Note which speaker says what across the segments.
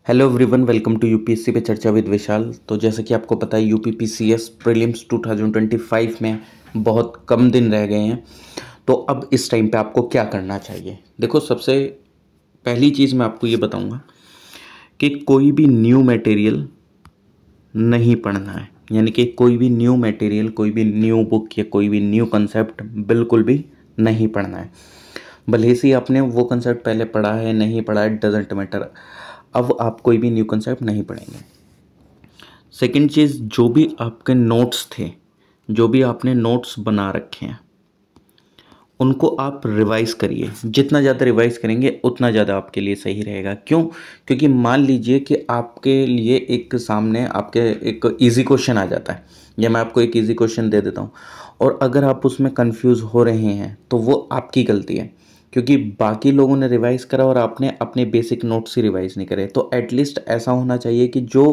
Speaker 1: Hello everyone, welcome to UPSC पे चर्चा with विशाल। तो जैसे कि आपको पता है यूपीपीसीएस प्रीलिम्स 2025 में बहुत कम दिन रह गए हैं। तो अब इस टाइम पे आपको क्या करना चाहिए? देखो, सबसे पहली चीज़ मैं आपको ये बताऊंगा कि कोई भी न्यू मटेरियल नहीं पढ़ना है। यानी कि कोई भी न्यू मटेरियल, कोई भी न्यू बुक या कोई भी न्यू कंसेप्ट बिल्कुल भी नहीं पढ़ना है। भले से आपने वो कंसेप्ट पहले पढ़ा है नहीं पढ़ा है, डजेंट मैटर। अब आप कोई भी न्यू कंसेप्ट नहीं पढ़ेंगे। सेकंड चीज़, जो भी आपके नोट्स थे, जो भी आपने नोट्स बना रखे हैं, उनको आप रिवाइज़ करिए। जितना ज़्यादा रिवाइज़ करेंगे उतना ज़्यादा आपके लिए सही रहेगा। क्यों? क्योंकि मान लीजिए कि आपके लिए एक सामने आपके एक इजी क्वेश्चन आ जाता है, या मैं आपको एक इजी क्वेश्चन दे देता हूँ, और अगर आप उसमें कंफ्यूज हो रहे हैं तो वो आपकी गलती है, क्योंकि बाकी लोगों ने रिवाइज़ करा और आपने अपने बेसिक नोट्स ही रिवाइज़ नहीं करे। तो एटलीस्ट ऐसा होना चाहिए कि जो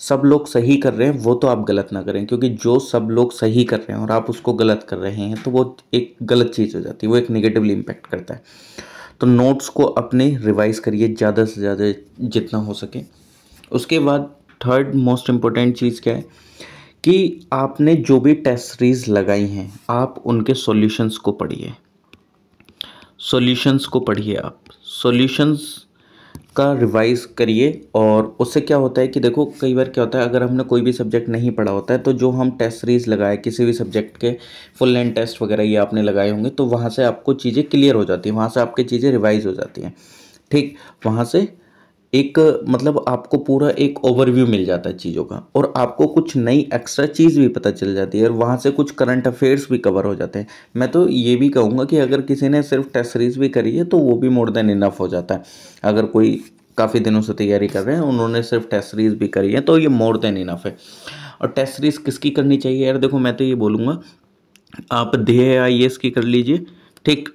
Speaker 1: सब लोग सही कर रहे हैं वो तो आप गलत ना करें, क्योंकि जो सब लोग सही कर रहे हैं और आप उसको गलत कर रहे हैं तो वो एक गलत चीज़ हो जाती है, वो एक नेगेटिवली इम्पैक्ट करता है। तो नोट्स को अपने रिवाइज़ करिए ज़्यादा से ज़्यादा जितना हो सके। उसके बाद थर्ड मोस्ट इम्पोर्टेंट चीज़ क्या है कि आपने जो भी टेस्ट सीरीज लगाई हैं, आप उनके सॉल्यूशंस को पढ़िए। सॉल्यूशंस को पढ़िए, आप सॉल्यूशंस का रिवाइज करिए। और उससे क्या होता है कि देखो, कई बार क्या होता है, अगर हमने कोई भी सब्जेक्ट नहीं पढ़ा होता है तो जो हम टेस्ट सीरीज लगाए किसी भी सब्जेक्ट के, फुल लेंथ टेस्ट वगैरह ये आपने लगाए होंगे, तो वहाँ से आपको चीज़ें क्लियर हो जाती हैं, वहाँ से आपकी चीज़ें रिवाइज हो जाती हैं। ठीक, वहाँ से एक मतलब आपको पूरा एक ओवरव्यू मिल जाता है चीज़ों का, और आपको कुछ नई एक्स्ट्रा चीज़ भी पता चल जाती है, और वहाँ से कुछ करंट अफेयर्स भी कवर हो जाते हैं। मैं तो ये भी कहूँगा कि अगर किसी ने सिर्फ टेस्ट सीरीज भी करी है तो वो भी मोर देन इनफ हो जाता है। अगर कोई काफ़ी दिनों से तैयारी कर रहे हैं, उन्होंने सिर्फ टेस्ट सीरीज भी करी है, तो ये मोर देन इनफ है। और टेस्ट सीरीज किसकी करनी चाहिए यार? देखो, मैं तो ये बोलूँगा, आप ध्येय आईएएस की कर लीजिए। ठीक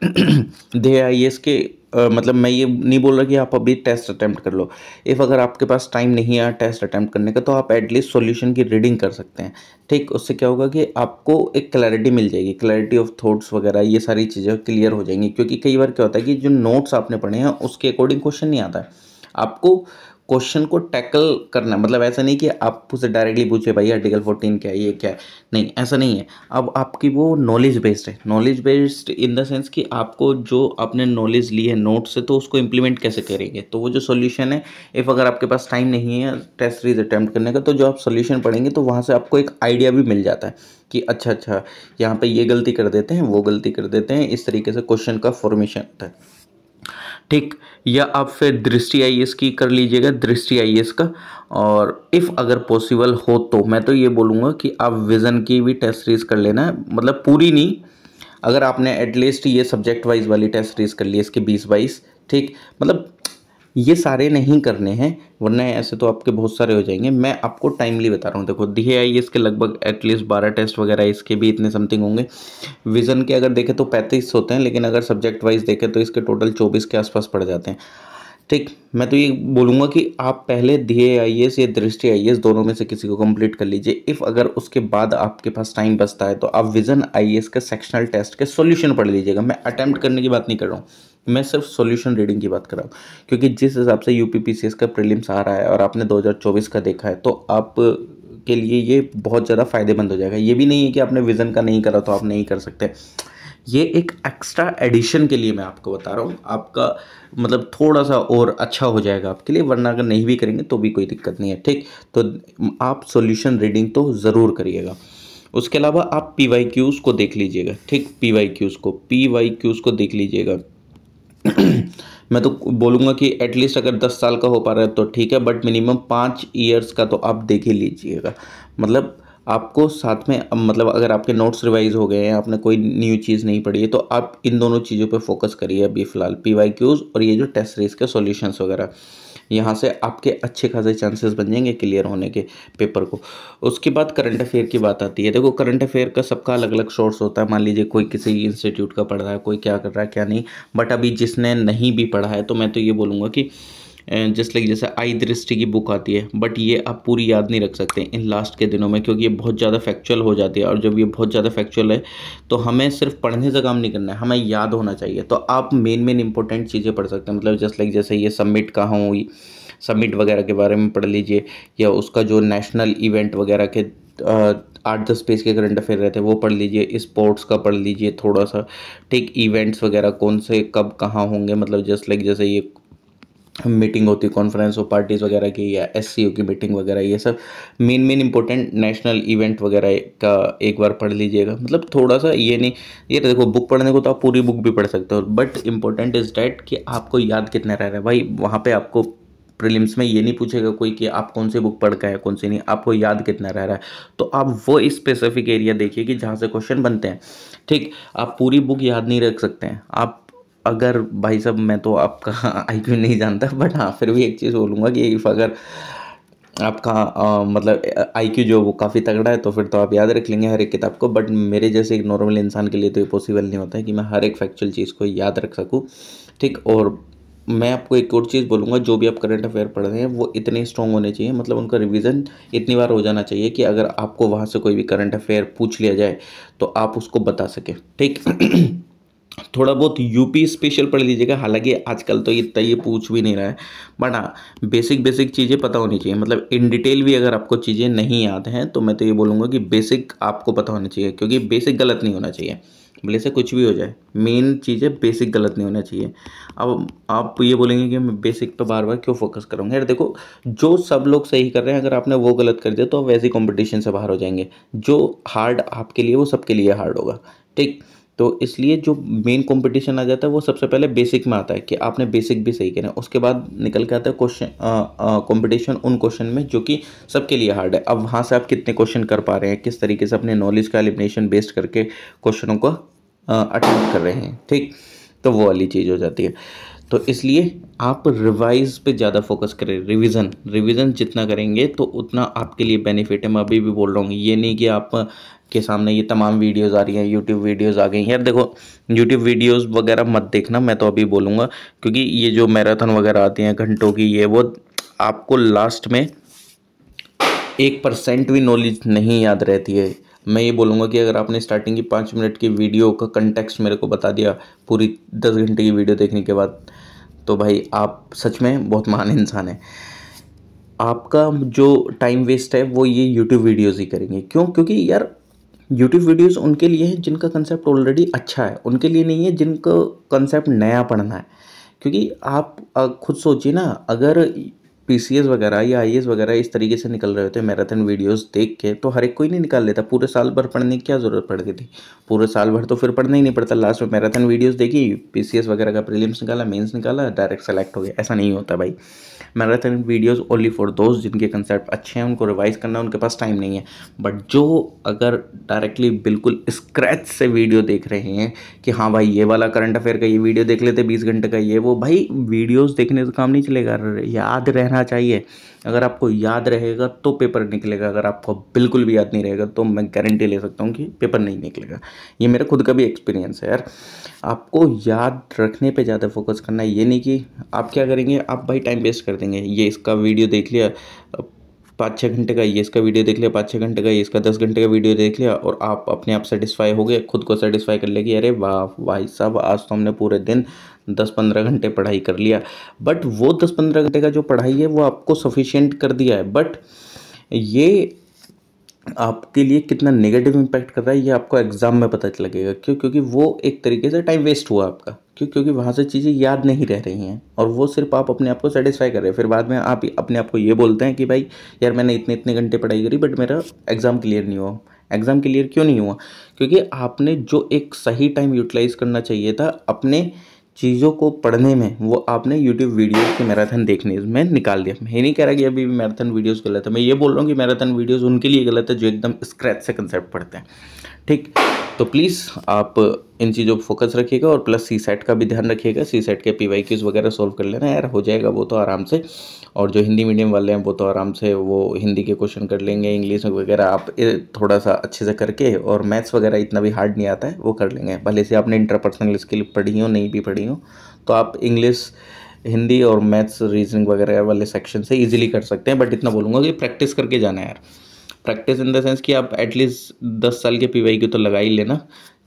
Speaker 1: ध्येय आईएएस के मतलब मैं ये नहीं बोल रहा कि आप अभी टेस्ट अटेम्प्ट कर लो। इफ़ अगर आपके पास टाइम नहीं है टेस्ट अटेम्प्ट करने का, तो आप एटलीस्ट सॉल्यूशन की रीडिंग कर सकते हैं। ठीक, उससे क्या होगा कि आपको एक क्लैरिटी मिल जाएगी, क्लैरिटी ऑफ थॉट्स वगैरह, ये सारी चीज़ें क्लियर हो जाएंगी। क्योंकि कई बार क्या होता है कि जो नोट्स आपने पढ़े हैं उसके अकॉर्डिंग क्वेश्चन नहीं आता है। आपको क्वेश्चन को टैकल करना, मतलब ऐसा नहीं कि आप उसे डायरेक्टली पूछे भाई आर्टिकल 14 क्या है, ये क्या है, नहीं, ऐसा नहीं है। अब आपकी वो नॉलेज बेस्ड है, knowledge based in the sense कि आपको जो आपने नॉलेज ली है नोट से, तो उसको इम्प्लीमेंट कैसे करेंगे। तो वो जो सॉल्यूशन है, इफ़ अगर आपके पास टाइम नहीं है टेस्ट सीरीज अटैम्प्ट करने का, तो जो आप सॉल्यूशन पढ़ेंगे तो वहाँ से आपको एक आइडिया भी मिल जाता है कि अच्छा अच्छा, यहाँ पे ये गलती कर देते हैं, वो गलती कर देते हैं, इस तरीके से क्वेश्चन का फॉर्मेशन होता है। ठीक, या आप फिर दृष्टि आईएएस की कर लीजिएगा, दृष्टि आईएएस का। और इफ़ अगर पॉसिबल हो तो मैं तो ये बोलूँगा कि आप विज़न की भी टेस्ट सीरीज कर लेना है, मतलब पूरी नहीं, अगर आपने एटलीस्ट ये सब्जेक्ट वाइज वाली टेस्ट सीरीज कर ली इसके 20-22। ठीक, मतलब ये सारे नहीं करने हैं, वरना ऐसे तो आपके बहुत सारे हो जाएंगे। मैं आपको टाइमली बता रहा हूँ। देखो, DAIS के लगभग एटलीस्ट 12 टेस्ट वगैरह इसके भी इतने समथिंग होंगे। विज़न के अगर देखें तो 35 होते हैं, लेकिन अगर सब्जेक्ट वाइज देखें तो इसके टोटल 24 के आसपास पड़ जाते हैं। ठीक, मैं तो ये बोलूँगा कि आप पहले DAIS या दृष्टि आईएएस दोनों में से किसी को कंप्लीट कर लीजिए। इफ़ अगर उसके बाद आपके पास टाइम बचता है तो आप विज़न आईएएस के सेक्शनल टेस्ट के सॉल्यूशन पढ़ लीजिएगा। मैं अटेम्प्ट करने की बात नहीं कर रहा हूँ, मैं सिर्फ सॉल्यूशन रीडिंग की बात कर रहा हूँ। क्योंकि जिस हिसाब से यूपीपीसीएस का प्रीलिम्स आ रहा है और आपने 2024 का देखा है, तो आप के लिए ये बहुत ज़्यादा फ़ायदेमंद हो जाएगा। ये भी नहीं है कि आपने विज़न का नहीं करा तो आप नहीं कर सकते। ये एक एक्स्ट्रा एडिशन के लिए मैं आपको बता रहा हूँ, आपका मतलब थोड़ा सा और अच्छा हो जाएगा आपके लिए, वरना अगर नहीं भी करेंगे तो भी कोई दिक्कत नहीं है। ठीक, तो आप सॉल्यूशन रीडिंग तो ज़रूर करिएगा। उसके अलावा आप PYQs को देख लीजिएगा। ठीक, PYQs को देख लीजिएगा। मैं तो बोलूँगा कि एटलीस्ट अगर 10 साल का हो पा रहा है तो ठीक है, बट मिनिमम 5 ईयर्स का तो आप देख ही लीजिएगा। मतलब आपको साथ में, मतलब अगर आपके नोट्स रिवाइज हो गए हैं, आपने कोई न्यू चीज़ नहीं पढ़ी है, तो आप इन दोनों चीज़ों पे फोकस करिए अभी फ़िलहाल, PYQs और ये जो टेस्ट सीरीज के सॉल्यूशंस वगैरह। यहाँ से आपके अच्छे खासे चांसेस बन जाएंगे क्लियर होने के पेपर को। उसके बाद करंट अफेयर की बात आती है। देखो, करंट अफेयर का सबका अलग अलग सोर्स होता है। मान लीजिए कोई किसी इंस्टीट्यूट का पढ़ रहा है, कोई क्या कर रहा है क्या नहीं, बट अभी जिसने नहीं भी पढ़ा है तो मैं तो ये बोलूँगा कि जस्ट लाइक जैसे आई दृष्टि की बुक आती है, बट ये आप पूरी याद नहीं रख सकते इन लास्ट के दिनों में, क्योंकि ये बहुत ज़्यादा फैक्चुअल हो जाती है। और जब ये बहुत ज़्यादा फैक्चुअल है तो हमें सिर्फ पढ़ने से काम नहीं करना है, हमें याद होना चाहिए। तो आप मेन इंपॉर्टेंट चीज़ें पढ़ सकते हैं, मतलब जस्ट लाइक जैसे ये सबमिट कहाँ हुई, समिट वगैरह के बारे में पढ़ लीजिए, या उसका जो नेशनल इवेंट वगैरह के 8-10 पेज के करंट अफेयर रहते हैं वो पढ़ लीजिए, स्पोर्ट्स का पढ़ लीजिए थोड़ा सा, ठीक, इवेंट्स वगैरह कौन से कब कहाँ होंगे, मतलब जस्ट लाइक जैसे ये मीटिंग होती है कॉन्फ्रेंस और पार्टीज़ वगैरह की, या एससीओ की मीटिंग वगैरह, ये सब मेन इंपॉर्टेंट नेशनल इवेंट वगैरह का एक बार पढ़ लीजिएगा। मतलब थोड़ा सा ये नहीं, ये देखो बुक पढ़ने को तो आप पूरी बुक भी पढ़ सकते हो, बट इम्पोर्टेंट इज डैट कि आपको याद कितना रह रहा है भाई। वहाँ पे आपको प्रीलिम्स में ये नहीं पूछेगा कोई कि आप कौन सी बुक पढ़ के हैं कौन सी नहीं, आपको याद कितना रह रहा है। तो आप वो स्पेसिफिक एरिया देखिए कि जहाँ से क्वेश्चन बनते हैं, ठीक। आप पूरी बुक याद नहीं रख सकते हैं आप, अगर भाई साहब मैं तो आपका आईक्यू नहीं जानता, बट हाँ फिर भी एक चीज़ बोलूँगा कि इफ़ अगर आपका मतलब आईक्यू जो वो काफ़ी तगड़ा है तो फिर तो आप याद रख लेंगे हर एक किताब को, बट मेरे जैसे एक नॉर्मल इंसान के लिए तो ये पॉसिबल नहीं होता है कि मैं हर एक फैक्चुअल चीज़ को याद रख सकूँ, ठीक। और मैं आपको एक और चीज़ बोलूँगा, जो भी आप करंट अफेयर पढ़ रहे हैं वो इतने स्ट्रॉन्ग होने चाहिए, मतलब उनका रिवीजन इतनी बार हो जाना चाहिए कि अगर आपको वहाँ से कोई भी करंट अफेयर पूछ लिया जाए तो आप उसको बता सकें, ठीक। थोड़ा बहुत यूपी स्पेशल पढ़ लीजिएगा, हालांकि आजकल तो इतना ये पूछ भी नहीं रहा है, बट हाँ बेसिक बेसिक चीज़ें पता होनी चाहिए। मतलब इन डिटेल भी अगर आपको चीज़ें नहीं याद हैं तो मैं तो ये बोलूँगा कि बेसिक आपको पता होना चाहिए, क्योंकि बेसिक गलत नहीं होना चाहिए, भले से कुछ भी हो जाए, मेन चीज़ है बेसिक गलत नहीं होना चाहिए। अब आप ये बोलेंगे कि मैं बेसिक पे बार बार क्यों फोकस करूँगा, यार देखो जो सब लोग सही कर रहे हैं अगर आपने वो गलत कर दिया तो आप वैसे कंपटीशन से बाहर हो जाएंगे। जो हार्ड आपके लिए वो सबके लिए हार्ड होगा, ठीक। तो इसलिए जो मेन कंपटीशन आ जाता है वो सबसे पहले बेसिक में आता है कि आपने बेसिक भी सही करें, उसके बाद निकल के आता है क्वेश्चन कंपटीशन उन क्वेश्चन में जो कि सबके लिए हार्ड है। अब वहाँ से आप कितने क्वेश्चन कर पा रहे हैं, किस तरीके से अपने नॉलेज का एलिमिनेशन बेस्ड करके क्वेश्चनों को अटेम्प्ट कर रहे हैं, ठीक। तो वो वाली चीज़ हो जाती है। तो इसलिए आप रिवाइज पे ज़्यादा फोकस करें, रिवीजन रिवीजन जितना करेंगे तो उतना आपके लिए बेनिफिट है। मैं अभी भी बोल रहा हूँ, ये नहीं कि आप के सामने ये तमाम वीडियोस आ रही हैं, यूट्यूब वीडियोस आ गई हैं, यार देखो यूट्यूब वीडियोस वगैरह मत देखना, मैं तो अभी बोलूँगा, क्योंकि ये जो मैराथन वगैरह आती हैं घंटों की, ये वो आपको लास्ट में 1% भी नॉलेज नहीं याद रहती है। मैं ये बोलूँगा कि अगर आपने स्टार्टिंग की 5 मिनट की वीडियो का कंटेक्स्ट मेरे को बता दिया पूरी 10 घंटे की वीडियो देखने के बाद, तो भाई आप सच में बहुत महान इंसान हैं। आपका जो टाइम वेस्ट है वो ये यूट्यूब वीडियोज़ ही करेंगे। क्यों? क्योंकि यार यूट्यूब वीडियोज़ उनके लिए हैं जिनका कंसेप्ट ऑलरेडी अच्छा है, उनके लिए नहीं है जिनको कंसेप्ट नया पढ़ना है। क्योंकि आप खुद सोचिए ना, अगर पीसीएस वगैरह या आईएएस वगैरह इस तरीके से निकल रहे होते मैराथन वीडियोस देख के, तो हर एक कोई नहीं निकाल लेता। पूरे साल भर पढ़ने की क्या ज़रूरत पड़ती थी? पूरे साल भर तो फिर पढ़ना ही नहीं पड़ता, लास्ट में मैराथन वीडियोस देखी, पीसीएस वगैरह का प्रीलिम्स निकाला, मेंस निकाला, डायरेक्ट सेलेक्ट हो गया। ऐसा नहीं होता भाई। मैराथन वीडियोस ओनली फॉर दोस्त जिनके कंसेप्ट अच्छे हैं, उनको रिवाइज करना, उनके पास टाइम नहीं है। बट जो अगर डायरेक्टली बिल्कुल स्क्रैच से वीडियो देख रहे हैं कि हाँ भाई ये वाला करंट अफेयर का ये वीडियो देख लेते 20 घंटे का, ये वो, भाई वीडियोस देखने से काम नहीं चलेगा, याद रहना चाहिए। अगर आपको याद रहेगा तो पेपर निकलेगा, अगर आपको बिल्कुल भी याद नहीं रहेगा तो मैं गारंटी ले सकता हूँ कि पेपर नहीं निकलेगा। ये मेरा खुद का भी एक्सपीरियंस है यार। आपको याद रखने पे ज़्यादा फोकस करना है, ये नहीं कि आप क्या करेंगे, आप भाई टाइम वेस्ट कर देंगे। ये इसका वीडियो देख लिया 5-6 घंटे का, ये इसका वीडियो देख लिया 5-6 घंटे का, ये इसका 10 घंटे का वीडियो देख लिया, और आप अपने आप सेटिस्फाई हो गए, खुद को सेटिस्फाई कर लेगी, अरे वाह भाई साहब आज तो हमने पूरे दिन 10-15 घंटे पढ़ाई कर लिया। बट वो 10-15 घंटे का जो पढ़ाई है वो आपको सफिशिएंट कर दिया है, बट ये आपके लिए कितना नेगेटिव इम्पैक्ट कर रहा है ये आपको एग्जाम में पता लगेगा। क्यों? क्योंकि वो एक तरीके से टाइम वेस्ट हुआ आपका। क्यों? क्योंकि वहाँ से चीज़ें याद नहीं रह रही हैं, और वो सिर्फ आप अपने आप को सेटिस्फाई कर रहे हैं। फिर बाद में आप अपने आप को ये बोलते हैं कि भाई यार मैंने इतने इतने घंटे पढ़ाई करी बट मेरा एग्ज़ाम क्लियर नहीं हुआ। एग्ज़ाम क्लियर क्यों नहीं हुआ? क्योंकि आपने जो एक सही टाइम यूटिलाइज़ करना चाहिए था अपने चीज़ों को पढ़ने में, वो आपने यूट्यूब वीडियोस के मैराथन देखने में निकाल दिया। मैं ये नहीं कह रहा कि अभी भी मैराथन वीडियोस गलत है, मैं ये बोल रहा हूँ कि मैराथन वीडियोस उनके लिए गलत है जो एकदम स्क्रैच से कंसेप्ट पढ़ते हैं, ठीक। तो प्लीज़ आप इन चीज़ों पर फोकस रखिएगा, और प्लस सी सेट का भी ध्यान रखिएगा। सी सेट के पीवाईक्यूज़ वगैरह सोल्व कर लेना यार, हो जाएगा वो तो आराम से। और जो हिंदी मीडियम वाले हैं वो तो आराम से वो हिंदी के क्वेश्चन कर लेंगे, इंग्लिश वगैरह आप थोड़ा सा अच्छे से करके, और मैथ्स वगैरह इतना भी हार्ड नहीं आता है वो कर लेंगे। भले से आपने इंटरपर्सनल स्किल पढ़ी हो नहीं भी पढ़ी हो, तो आप इंग्लिश, हिंदी और मैथ्स, रीजनिंग वगैरह वाले सेक्शन से इजीली कर सकते हैं। बट इतना बोलूँगा कि प्रैक्टिस करके जाना है यार। प्रैक्टिस इन द सेंस कि आप एटलीस्ट 10 साल के पीवाई की तो लगा ही लेना,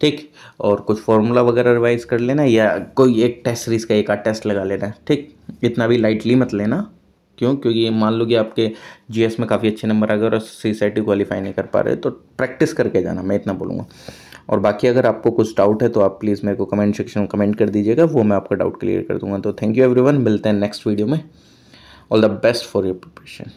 Speaker 1: ठीक। और कुछ फार्मूला वगैरह रिवाइज कर लेना, या कोई एक टेस्ट सीरीज का एक आध टेस्ट लगा लेना, ठीक। इतना भी लाइटली मत लेना, क्यों? क्योंकि मान लो कि आपके जीएस में काफ़ी अच्छे नंबर आ गए और सीसेट क्वालिफाई नहीं कर पा रहे, तो प्रैक्टिस करके जाना, मैं इतना बोलूँगा। और बाकी अगर आपको कुछ डाउट है तो आप प्लीज़ मेरे को कमेंट सेक्शन में कमेंट कर दीजिएगा, वो मैं आपका डाउट क्लियर कर दूंगा। तो थैंक यू एवरीवन, मिलते हैं नेक्स्ट वीडियो में। All the best for your preparation.